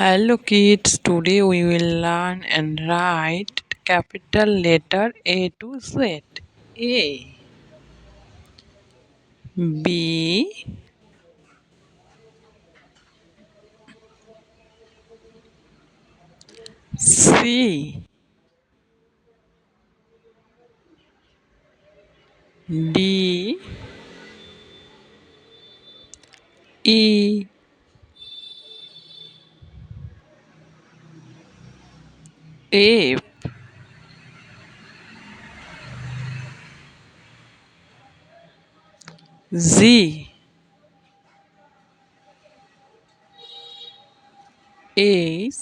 Hello kids, today we will learn and write capital letter A to Z. A, B, C, D, E, F, Z, H,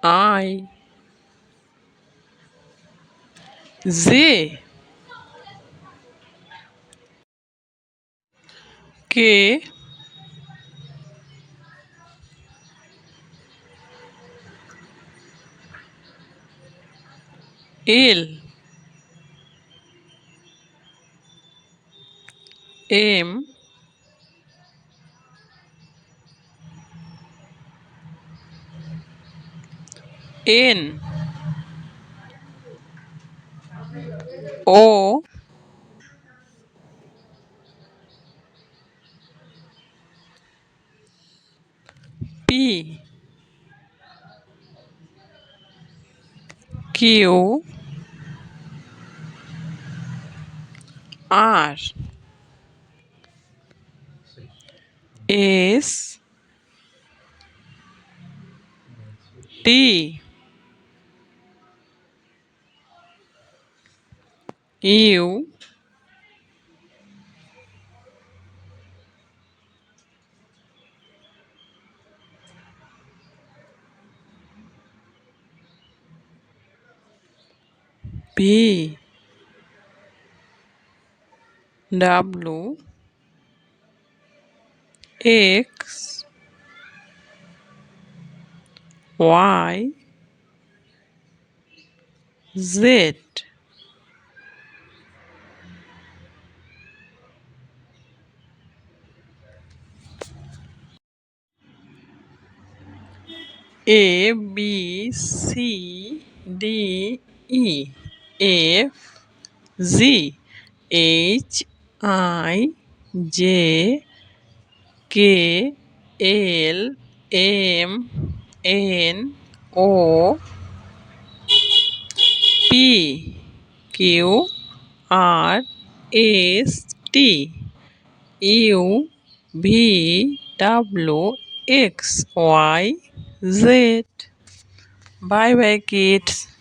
I, Z, K, L, M, N, O, P, Q, R, S, T, U, P, W, X, Y, Z, A, B, C, D, E, F, Z, H, I, J, K, L, M, N, O, P, Q, R, S, T, U, V, W, X, Y, Z. Bye bye, kids.